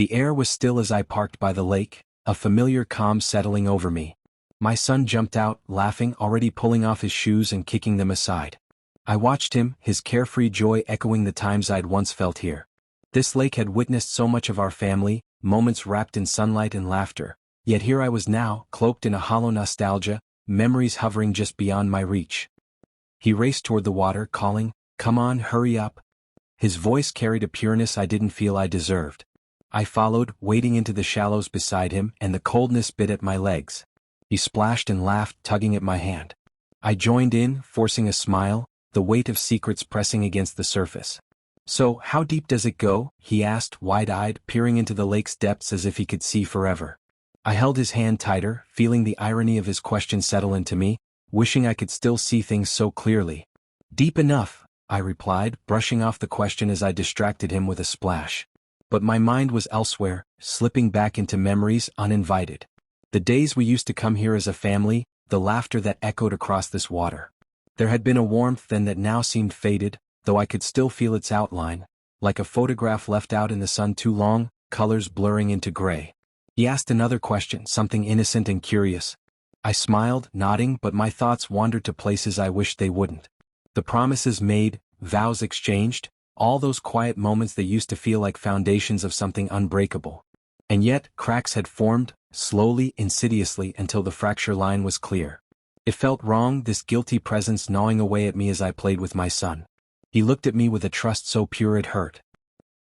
The air was still as I parked by the lake, a familiar calm settling over me. My son jumped out, laughing, already pulling off his shoes and kicking them aside. I watched him, his carefree joy echoing the times I'd once felt here. This lake had witnessed so much of our family, moments wrapped in sunlight and laughter. Yet here I was now, cloaked in a hollow nostalgia, memories hovering just beyond my reach. He raced toward the water, calling, "Come on, hurry up." His voice carried a pureness I didn't feel I deserved. I followed, wading into the shallows beside him, and the coldness bit at my legs. He splashed and laughed, tugging at my hand. I joined in, forcing a smile, the weight of secrets pressing against the surface. "So, how deep does it go?" he asked, wide-eyed, peering into the lake's depths as if he could see forever. I held his hand tighter, feeling the irony of his question settle into me, wishing I could still see things so clearly. "Deep enough," I replied, brushing off the question as I distracted him with a splash. But my mind was elsewhere, slipping back into memories uninvited. The days we used to come here as a family, the laughter that echoed across this water. There had been a warmth then that now seemed faded, though I could still feel its outline, like a photograph left out in the sun too long, colors blurring into gray. He asked another question, something innocent and curious. I smiled, nodding, but my thoughts wandered to places I wished they wouldn't. The promises made, vows exchanged, all those quiet moments that used to feel like foundations of something unbreakable. And yet, cracks had formed, slowly, insidiously, until the fracture line was clear. It felt wrong, this guilty presence gnawing away at me as I played with my son. He looked at me with a trust so pure it hurt.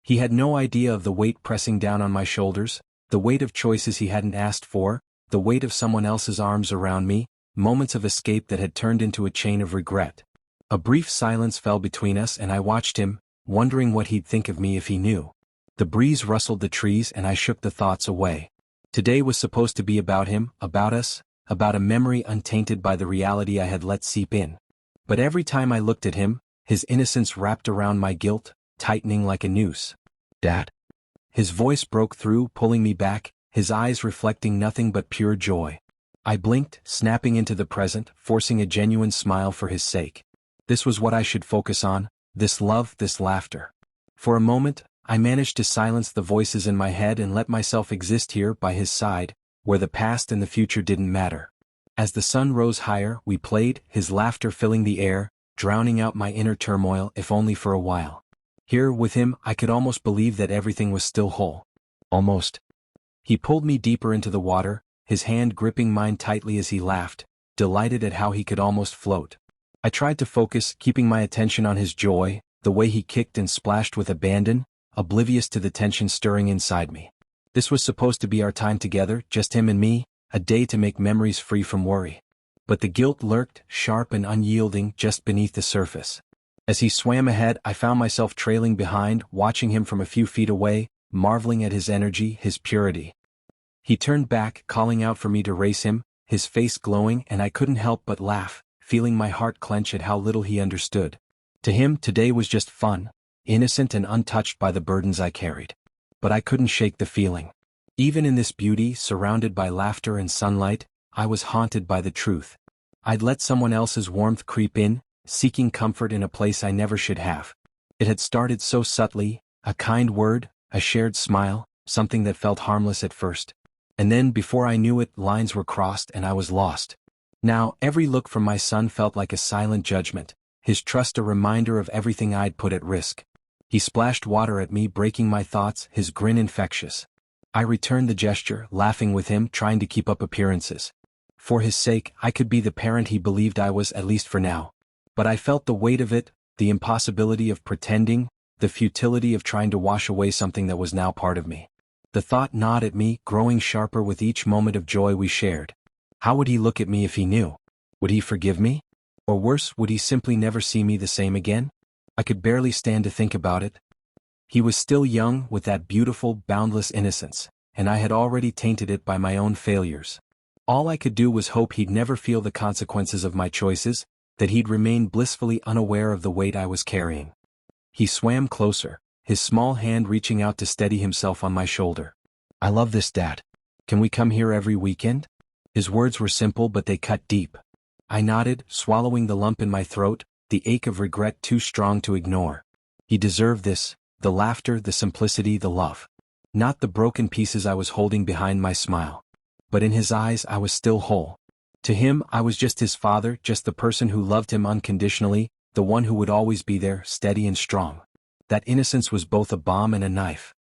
He had no idea of the weight pressing down on my shoulders, the weight of choices he hadn't asked for, the weight of someone else's arms around me, moments of escape that had turned into a chain of regret. A brief silence fell between us and I watched him, wondering what he'd think of me if he knew. The breeze rustled the trees and I shook the thoughts away. Today was supposed to be about him, about us, about a memory untainted by the reality I had let seep in. But every time I looked at him, his innocence wrapped around my guilt, tightening like a noose. "Dad?" His voice broke through, pulling me back, his eyes reflecting nothing but pure joy. I blinked, snapping into the present, forcing a genuine smile for his sake. This was what I should focus on, this love, this laughter. For a moment, I managed to silence the voices in my head and let myself exist here by his side, where the past and the future didn't matter. As the sun rose higher, we played, his laughter filling the air, drowning out my inner turmoil, if only for a while. Here, with him, I could almost believe that everything was still whole. Almost. He pulled me deeper into the water, his hand gripping mine tightly as he laughed, delighted at how he could almost float. I tried to focus, keeping my attention on his joy, the way he kicked and splashed with abandon, oblivious to the tension stirring inside me. This was supposed to be our time together, just him and me, a day to make memories free from worry. But the guilt lurked, sharp and unyielding, just beneath the surface. As he swam ahead, I found myself trailing behind, watching him from a few feet away, marveling at his energy, his purity. He turned back, calling out for me to race him, his face glowing, and I couldn't help but laugh, feeling my heart clench at how little he understood. To him, today was just fun, innocent and untouched by the burdens I carried. But I couldn't shake the feeling. Even in this beauty, surrounded by laughter and sunlight, I was haunted by the truth. I'd let someone else's warmth creep in, seeking comfort in a place I never should have. It had started so subtly, a kind word, a shared smile, something that felt harmless at first. And then, before I knew it, lines were crossed and I was lost. Now, every look from my son felt like a silent judgment, his trust a reminder of everything I'd put at risk. He splashed water at me, breaking my thoughts, his grin infectious. I returned the gesture, laughing with him, trying to keep up appearances. For his sake, I could be the parent he believed I was, at least for now. But I felt the weight of it, the impossibility of pretending, the futility of trying to wash away something that was now part of me. The thought gnawed at me, growing sharper with each moment of joy we shared. How would he look at me if he knew? Would he forgive me? Or worse, would he simply never see me the same again? I could barely stand to think about it. He was still young, with that beautiful, boundless innocence, and I had already tainted it by my own failures. All I could do was hope he'd never feel the consequences of my choices, that he'd remain blissfully unaware of the weight I was carrying. He swam closer, his small hand reaching out to steady himself on my shoulder. "I love this, Dad. Can we come here every weekend?" His words were simple, but they cut deep. I nodded, swallowing the lump in my throat, the ache of regret too strong to ignore. He deserved this, the laughter, the simplicity, the love. Not the broken pieces I was holding behind my smile. But in his eyes I was still whole. To him I was just his father, just the person who loved him unconditionally, the one who would always be there, steady and strong. That innocence was both a balm and a knife.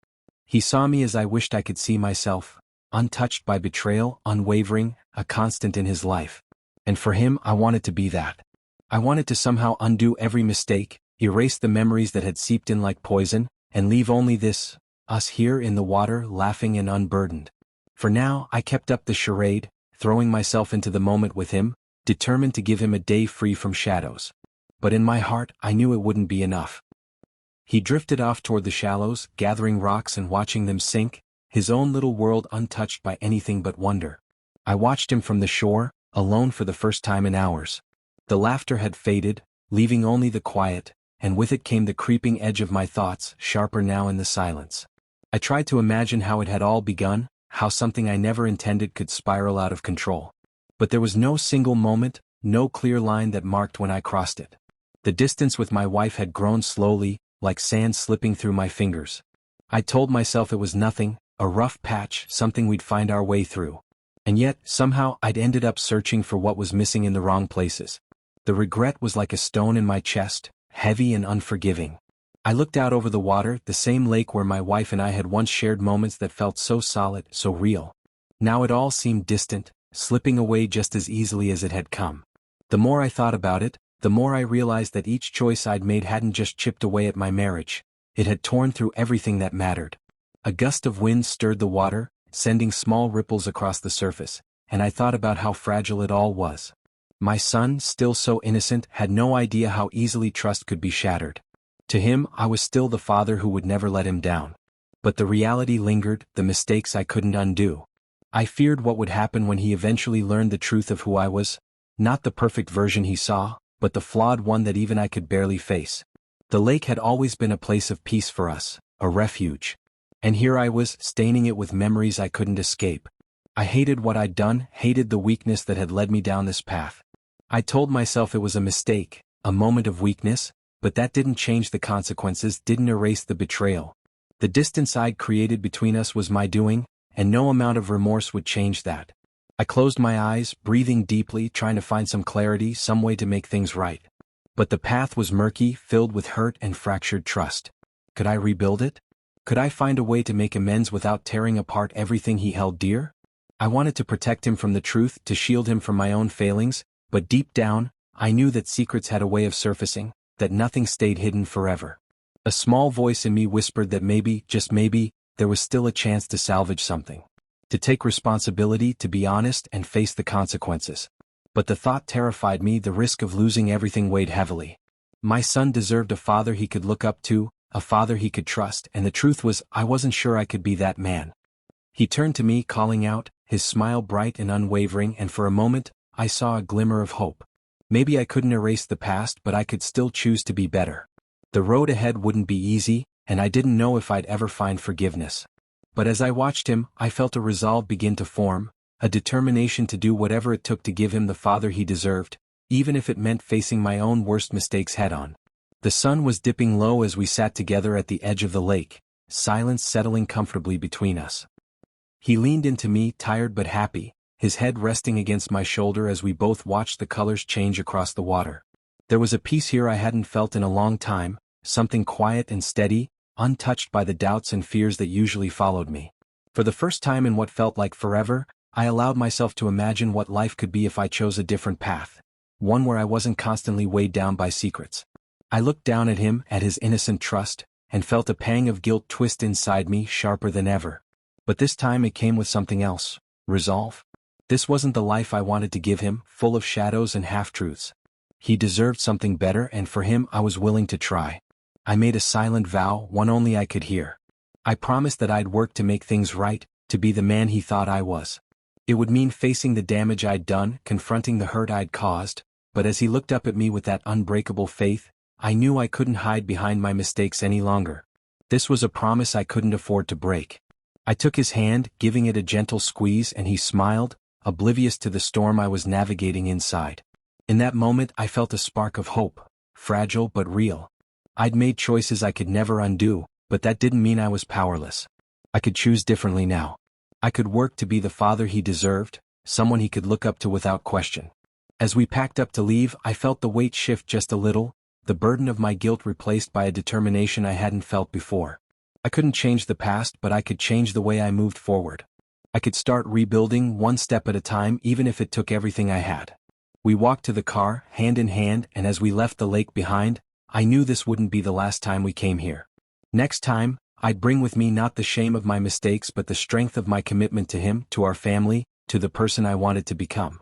He saw me as I wished I could see myself, untouched by betrayal, unwavering, a constant in his life. And for him I wanted to be that. I wanted to somehow undo every mistake, erase the memories that had seeped in like poison, and leave only this, us here in the water, laughing and unburdened. For now I kept up the charade, throwing myself into the moment with him, determined to give him a day free from shadows. But in my heart I knew it wouldn't be enough. He drifted off toward the shallows, gathering rocks and watching them sink, his own little world untouched by anything but wonder. I watched him from the shore, alone for the first time in hours. The laughter had faded, leaving only the quiet, and with it came the creeping edge of my thoughts, sharper now in the silence. I tried to imagine how it had all begun, how something I never intended could spiral out of control. But there was no single moment, no clear line that marked when I crossed it. The distance with my wife had grown slowly, like sand slipping through my fingers. I told myself it was nothing, a rough patch, something we'd find our way through. And yet, somehow I'd ended up searching for what was missing in the wrong places. The regret was like a stone in my chest, heavy and unforgiving. I looked out over the water, the same lake where my wife and I had once shared moments that felt so solid, so real. Now it all seemed distant, slipping away just as easily as it had come. The more I thought about it, the more I realized that each choice I'd made hadn't just chipped away at my marriage, it had torn through everything that mattered. A gust of wind stirred the water, sending small ripples across the surface, and I thought about how fragile it all was. My son, still so innocent, had no idea how easily trust could be shattered. To him, I was still the father who would never let him down. But the reality lingered, the mistakes I couldn't undo. I feared what would happen when he eventually learned the truth of who I was, not the perfect version he saw, but the flawed one that even I could barely face. The lake had always been a place of peace for us, a refuge. And here I was, staining it with memories I couldn't escape. I hated what I'd done, hated the weakness that had led me down this path. I told myself it was a mistake, a moment of weakness, but that didn't change the consequences, didn't erase the betrayal. The distance I'd created between us was my doing, and no amount of remorse would change that. I closed my eyes, breathing deeply, trying to find some clarity, some way to make things right. But the path was murky, filled with hurt and fractured trust. Could I rebuild it? Could I find a way to make amends without tearing apart everything he held dear? I wanted to protect him from the truth, to shield him from my own failings, but deep down, I knew that secrets had a way of surfacing, that nothing stayed hidden forever. A small voice in me whispered that maybe, just maybe, there was still a chance to salvage something. To take responsibility, to be honest and face the consequences. But the thought terrified me, the risk of losing everything weighed heavily. My son deserved a father he could look up to, a father he could trust, and the truth was, I wasn't sure I could be that man. He turned to me, calling out, his smile bright and unwavering, and for a moment, I saw a glimmer of hope. Maybe I couldn't erase the past, but I could still choose to be better. The road ahead wouldn't be easy, and I didn't know if I'd ever find forgiveness. But as I watched him, I felt a resolve begin to form, a determination to do whatever it took to give him the father he deserved, even if it meant facing my own worst mistakes head-on. The sun was dipping low as we sat together at the edge of the lake, silence settling comfortably between us. He leaned into me, tired but happy, his head resting against my shoulder as we both watched the colors change across the water. There was a peace here I hadn't felt in a long time, something quiet and steady, untouched by the doubts and fears that usually followed me. For the first time in what felt like forever, I allowed myself to imagine what life could be if I chose a different path, one where I wasn't constantly weighed down by secrets. I looked down at him, at his innocent trust, and felt a pang of guilt twist inside me, sharper than ever. But this time it came with something else, resolve. This wasn't the life I wanted to give him, full of shadows and half-truths. He deserved something better, and for him I was willing to try. I made a silent vow, one only I could hear. I promised that I'd work to make things right, to be the man he thought I was. It would mean facing the damage I'd done, confronting the hurt I'd caused, but as he looked up at me with that unbreakable faith, I knew I couldn't hide behind my mistakes any longer. This was a promise I couldn't afford to break. I took his hand, giving it a gentle squeeze, and he smiled, oblivious to the storm I was navigating inside. In that moment I felt a spark of hope, fragile but real. I'd made choices I could never undo, but that didn't mean I was powerless. I could choose differently now. I could work to be the father he deserved, someone he could look up to without question. As we packed up to leave, I felt the weight shift just a little, the burden of my guilt replaced by a determination I hadn't felt before. I couldn't change the past, but I could change the way I moved forward. I could start rebuilding one step at a time, even if it took everything I had. We walked to the car, hand in hand, and as we left the lake behind, I knew this wouldn't be the last time we came here. Next time, I'd bring with me not the shame of my mistakes but the strength of my commitment to him, to our family, to the person I wanted to become.